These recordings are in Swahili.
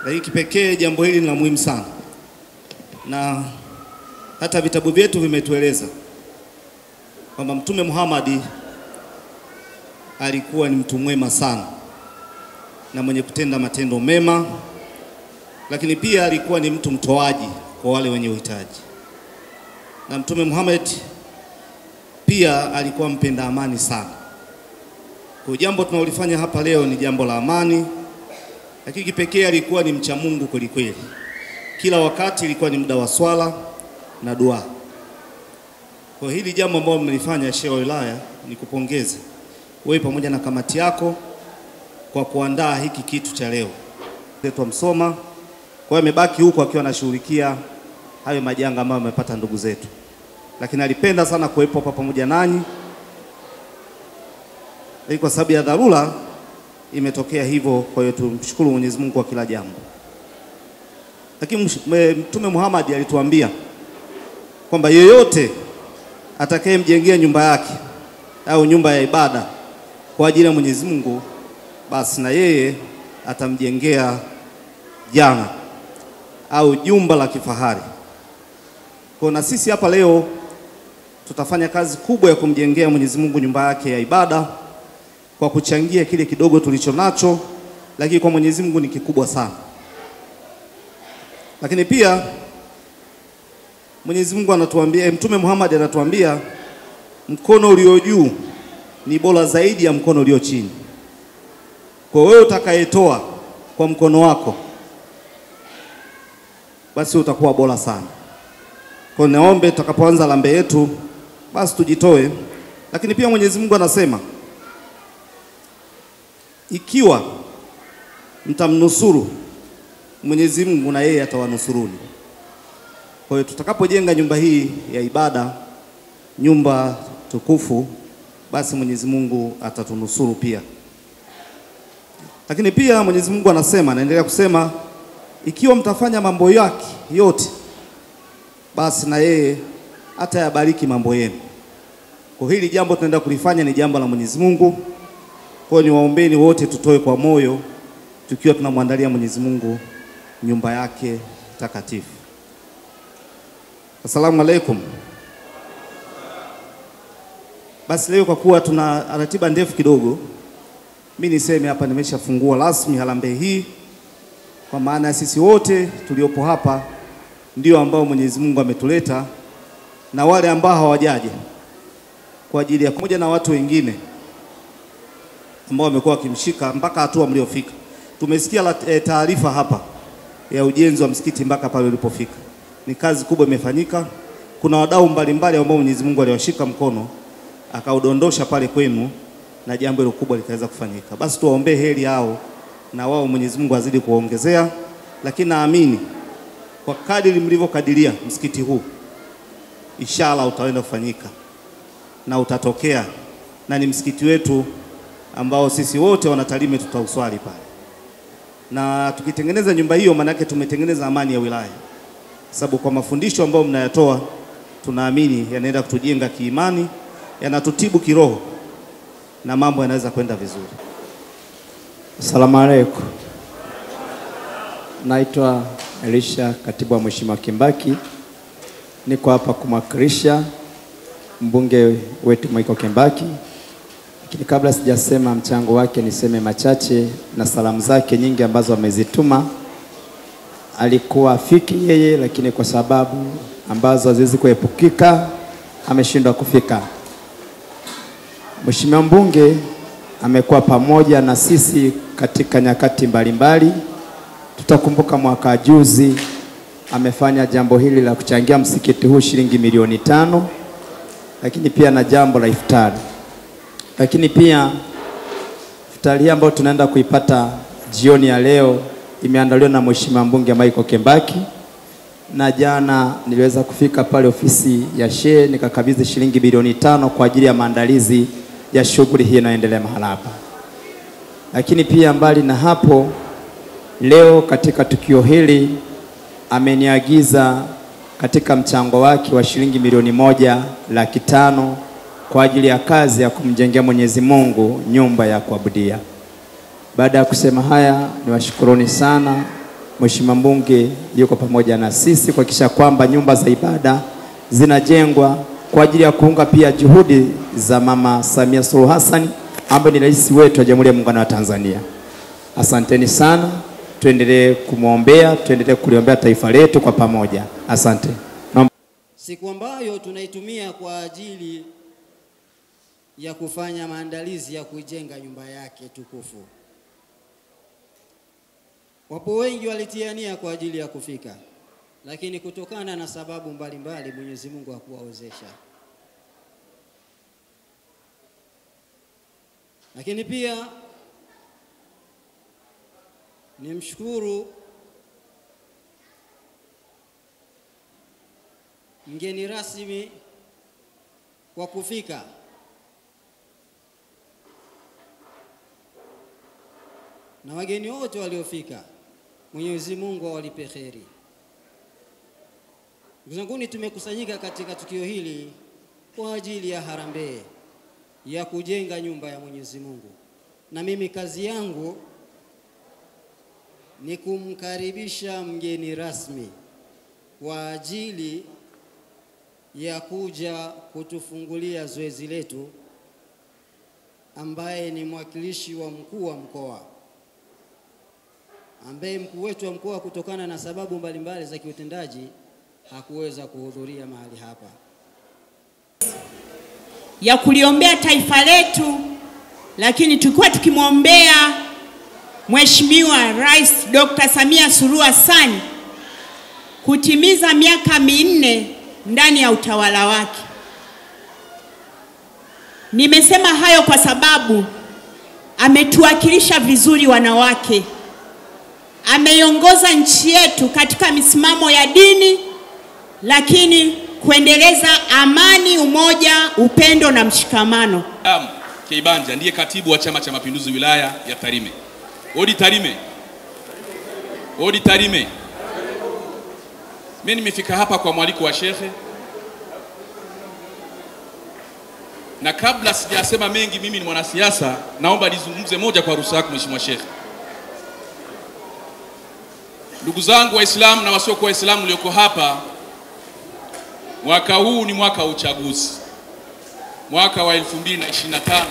Lakini kipekee jambo hili ni la muhimu sana, na hata vitabu vyetu vimetueleza kwamba Mtume Muhammad alikuwa ni mtu mwema sana na mwenye kutenda matendo mema, lakini pia alikuwa ni mtu mtoaji kwa wale wenye uhitaji. Na Mtume Muhammad pia alikuwa mpenda amani sana. Kwa jambo tunalofanya hapa leo ni jambo la amani, lakini kipekee alikuwa ni mcha Mungu kweli kweli. Kila wakati ilikuwa ni muda wa swala na dua. Kwa hili jambo ambalo mmelifanya Sheikh wa wilaya, ni kupongeze wewe pamoja na kamati yako kwa kuandaa hiki kitu cha leo. Wetu Msoma, kwa hiyo amebaki huko akiwa anashughulikia hayo majanga ambayo wamepata ndugu zetu. Lakini alipenda sana kuwepo hapa pamoja nanyi. Kwa sababu ya dharura imetokea hivyo, kwa hiyo tumshukuru Mwenyezi Mungu kwa kila jambo. Lakini Mtume Muhammad alituambia kwamba yeyote atakayemjengea nyumba yake au nyumba ya ibada kwa ajili ya Mwenyezi Mungu, basi na yeye atamjengea jana au jumba la kifahari. Kwa na sisi hapa leo tutafanya kazi kubwa ya kumjengea Mwenyezi Mungu nyumba yake ya ibada kwa kuchangia kile kidogo tulicho nacho, lakini kwa Mwenyezi Mungu ni kikubwa sana. Lakini pia Mwenyezi Mungu anatuambia, Mtume Muhammad anatuambia, mkono ulio juu ni bora zaidi ya mkono ulio chini. Kwa wewe utakayetoa kwa mkono wako, basi utakuwa bora sana. Kwa naombe tutakapoanza lambe yetu basi tujitoe. Lakini pia Mwenyezi Mungu anasema, ikiwa mtamnusuru Mwenyezi Mungu na yeye atawanusuruni. Kwa hiyo tutakapojenga nyumba hii ya ibada, nyumba tukufu, basi Mwenyezi Mungu atatunusuru pia. Lakini pia Mwenyezi Mungu anasema, anaendelea kusema, ikiwa mtafanya mambo yake yote, basi na yeye atayabariki mambo yenu. Kwa hili jambo tunaenda kulifanya ni jambo la Mwenyezi Mungu. Kwa hiyo niwaombeni wote tutoe kwa moyo, tukiwa tunamwandalia Mwenyezi Mungu nyumba yake takatifu. Asalamu alaikum. Basi leo kwa kuwa tuna ratiba ndefu kidogo, mimi niseme hapa nimeshafungua rasmi harambee hii, kwa maana sisi wote tuliopo hapa ndio ambao Mwenyezi Mungu ametuleta, na wale ambao hawajaje kwa ajili ya pamoja na watu wengine ambao wamekuwa wakimshika mpaka hatua mliofika. Tumesikia taarifa hapa ya ujenzi wa msikiti mpaka pale ulipofika. Ni kazi kubwa imefanyika. Kuna wadau mbalimbali ambao Mwenyezi Mungu aliwashika mkono akaudondosha pale kwenu, na jambo hilo kubwa likaweza kufanyika. Basi tuwaombee heri hao, na wao Mwenyezi Mungu azidi kuongezea. Lakini naamini kwa kadiri mlivyokadiria msikiti huu, inshallah utaenda kufanyika na utatokea, na ni msikiti wetu ambao sisi wote wanatalime tutauswali pale. Na tukitengeneza nyumba hiyo, maana yake tumetengeneza amani ya wilaya, sababu kwa mafundisho ambayo mnayatoa tunaamini yanaenda kutujenga kiimani, yanatutibu kiroho, na mambo yanaweza kwenda vizuri. Asalamu alaykum. Naitwa Elisha, katibu wa Mheshimiwa Kimbaki. Niko hapa kumwakilisha mbunge wetu Michael Kimbaki. Lakini kabla sijasema mchango wake, niseme machache na salamu zake nyingi ambazo amezituma. Alikuwa afiki yeye, lakini kwa sababu ambazo haziwezi kuepukika ameshindwa kufika. Mheshimiwa mbunge amekuwa pamoja na sisi katika nyakati mbalimbali. Tutakumbuka mwaka juzi amefanya jambo hili la kuchangia msikiti huu shilingi milioni 5, lakini pia na jambo la iftari. Lakini pia iftari ambayo tunaenda kuipata jioni ya leo imeandaliwa na Mheshimiwa mbunge Michael Kimbaki, na jana niliweza kufika pale ofisi ya Shehe nikakabidhi shilingi milioni 5 kwa ajili ya maandalizi ya shughuli hii inaendelea mahali hapa. Lakini pia mbali na hapo, leo katika tukio hili ameniagiza katika mchango wake wa shilingi milioni 1,500,000 kwa ajili ya kazi ya kumjengea Mwenyezi Mungu nyumba ya kuabudia. Baada ya kusema haya, niwashukuruni sana Mheshimiwa mbunge yuko pamoja na sisi kuhakikisha kwamba nyumba za ibada zinajengwa kwa ajili ya kuunga pia juhudi za Mama Samia Suluhu Hassan ambaye ni rais wetu wa Jamhuri ya Muungano wa Tanzania. Asanteni sana, tuendelee kumwombea, tuendelee kuliombea taifa letu kwa pamoja. Asante. Siku ambayo tunaitumia kwa ajili ya kufanya maandalizi ya kujenga nyumba yake tukufu. Wapo wengi walitiania kwa ajili ya kufika, lakini kutokana na sababu mbalimbali Mwenyezi Mungu hakuwawezesha. Lakini pia nimshukuru mgeni rasmi kwa kufika. Na wageni wote waliofika, Mwenyezi Mungu awalipe kheri. Ndugu zangu, tumekusanyika katika tukio hili kwa ajili ya harambee ya kujenga nyumba ya Mwenyezi Mungu. Na mimi kazi yangu ni kumkaribisha mgeni rasmi kwa ajili ya kuja kutufungulia zoezi letu, ambaye ni mwakilishi wa mkuu wa mkoa, ambaye mkuu wetu wa mkoa kutokana na sababu mbalimbali za kiutendaji hakuweza kuhudhuria mahali hapa, ya kuliombea taifa letu, lakini tulikuwa tukimwombea Mheshimiwa Rais Dr. Samia Suluhu Hassan kutimiza miaka 4 ndani ya utawala wake. Nimesema hayo kwa sababu ametuwakilisha vizuri wanawake. Ameiongoza nchi yetu katika misimamo ya dini, lakini kuendeleza amani, umoja, upendo na mshikamano. Keibanja ndiye katibu wa Chama cha Mapinduzi wilaya ya Tarime. Odi Tarime. Odi Tarime. Mimi nimefika hapa kwa mwaliko wa shekhe. Na kabla sijasema mengi, mimi ni mwanasiasa, naomba nizungumze moja kwa ruhusa yako Mheshimiwa Sheikh. Ndugu zangu Waislamu na wasiokuwa Waislamu mlioko hapa, mwaka huu ni mwaka wa uchaguzi. Mwaka wa 2025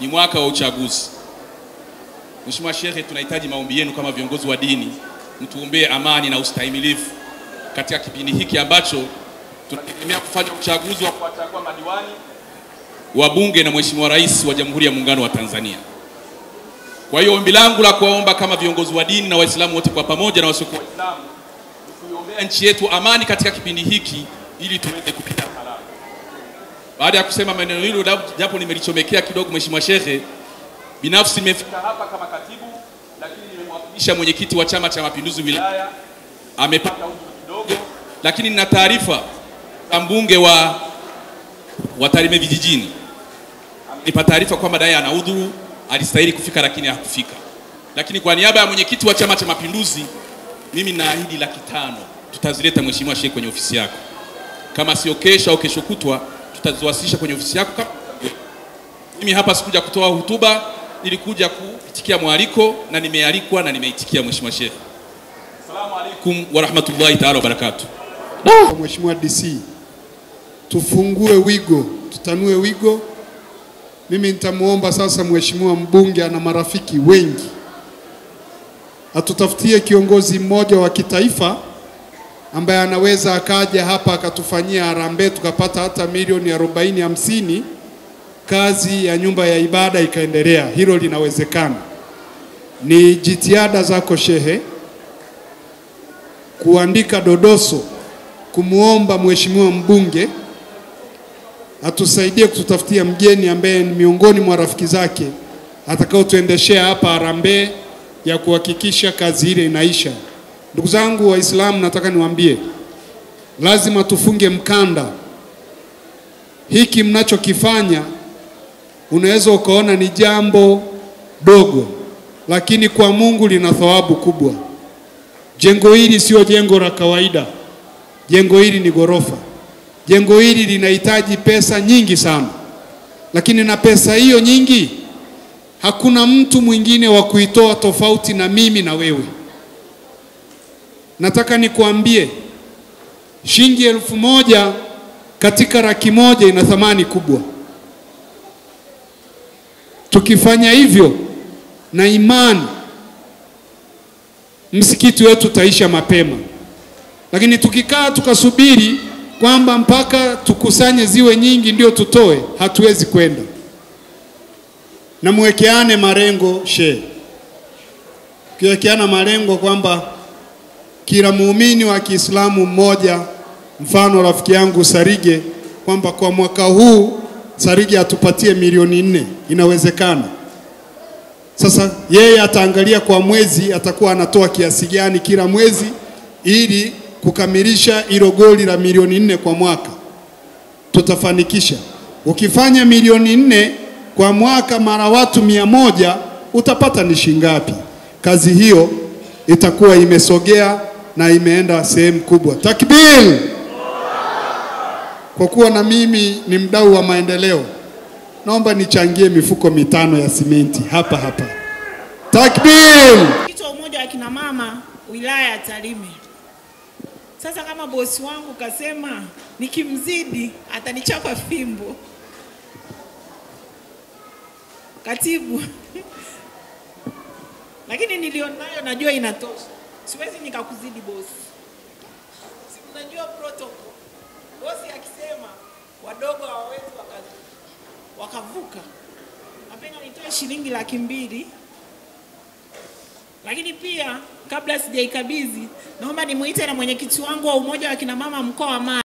ni mwaka wa uchaguzi. Mheshimiwa Sheikh, tunahitaji maombi yenu kama viongozi wa dini, mtuombee amani na ustahimilivu katika kipindi hiki ambacho tunategemea kufanya uchaguzi wa kuwachagua madiwani, wabunge na Mheshimiwa Rais wa Jamhuri ya Muungano wa Tanzania. Kwa hiyo ombi langu la kuwaomba kama viongozi wa dini na Waislamu wote kwa pamoja na wasiokuwa Waislamu, tuiombea nchi yetu amani katika kipindi hiki ili tuweze kupita salama. Baada ya kusema maneno hilo, japo nimelichomekea kidogo Mheshimiwa Sheikh, binafsi nimefika hapa kama katibu, lakini nimemwakilisha mwenyekiti wa Chama cha Mapinduzi wilaya, amepata udhuru kidogo, lakini nina taarifa za mbunge wa Tarime vijijini. Nipa taarifa kwamba dai ana udhuru, alistahili kufika lakini hakufika. Lakini kwa niaba ya mwenyekiti wa Chama cha Mapinduzi, mimi naahidi 500,000 tutazileta Mheshimiwa Sheikh kwenye ofisi yako. Kama sio kesho au kesho kutwa, tutaziwasilisha kwenye ofisi yako. Mimi hapa sikuja kutoa hotuba, nilikuja kuitikia mwaliko na nimealikwa na nimeitikia Mheshimiwa Sheikh. Asalamu alaykum wa rahmatullahi ta'ala wa barakatuh. Mheshimiwa DC, tufungue wigo, tutanue wigo. Mimi nitamuomba sasa Mheshimiwa mbunge ana marafiki wengi, atutafutie kiongozi mmoja wa kitaifa ambaye anaweza akaja hapa akatufanyia harambee, tukapata hata milioni 40-50, kazi ya nyumba ya ibada ikaendelea. Hilo linawezekana. Ni jitihada zako shehe kuandika dodoso kumuomba Mheshimiwa mbunge atusaidie kututafutia mgeni ambaye ni miongoni mwa rafiki zake atakao tuendeshea hapa harambee ya kuhakikisha kazi ile inaisha. Ndugu zangu Waislamu, nataka niwaambie, lazima tufunge mkanda. Hiki mnachokifanya unaweza ukaona ni jambo dogo, lakini kwa Mungu lina thawabu kubwa. Jengo hili sio jengo la kawaida. Jengo hili ni ghorofa. Jengo hili linahitaji pesa nyingi sana. Lakini na pesa hiyo nyingi, hakuna mtu mwingine wa kuitoa tofauti na mimi na wewe. nataka nikuambie shilingi 1000 katika 100,000 ina thamani kubwa. Tukifanya hivyo na imani, msikiti wetu utaisha mapema. Lakini tukikaa tukasubiri kwamba mpaka tukusanye ziwe nyingi ndio tutoe, hatuwezi kwenda. Na muwekeane malengo kiwekeana malengo kwamba kila muumini wa Kiislamu mmoja, mfano rafiki yangu Sarige, kwamba kwa mwaka huu Sarige atupatie milioni 4, inawezekana. Sasa yeye ataangalia kwa mwezi atakuwa anatoa kiasi gani kila mwezi ili kukamilisha hilo goli la milioni 4 kwa mwaka. Tutafanikisha. Ukifanya milioni 4 kwa mwaka mara watu 100, utapata ni shingapi? Kazi hiyo itakuwa imesogea na imeenda sehemu kubwa. Takbir! Kwa kuwa na mimi ni mdau wa maendeleo, naomba nichangie mifuko 5 ya simenti hapa. Takbir! Kitu umoja wa kina mama wilaya ya Tarime. Sasa kama bosi wangu kasema nikimzidi atanichapa fimbo. Katibu. Lakini nilionayo najua inatosha. Siwezi nikakuzidi bosi. Si unajua protocol. Bosi akisema wadogo hawawezi wakavuka. Napenda nitoe shilingi 200,000. Lakini pia kabla sijaikabidhi, naomba nimuite na mwenyekiti wangu wa umoja wa kina mama mkoa wa Mara.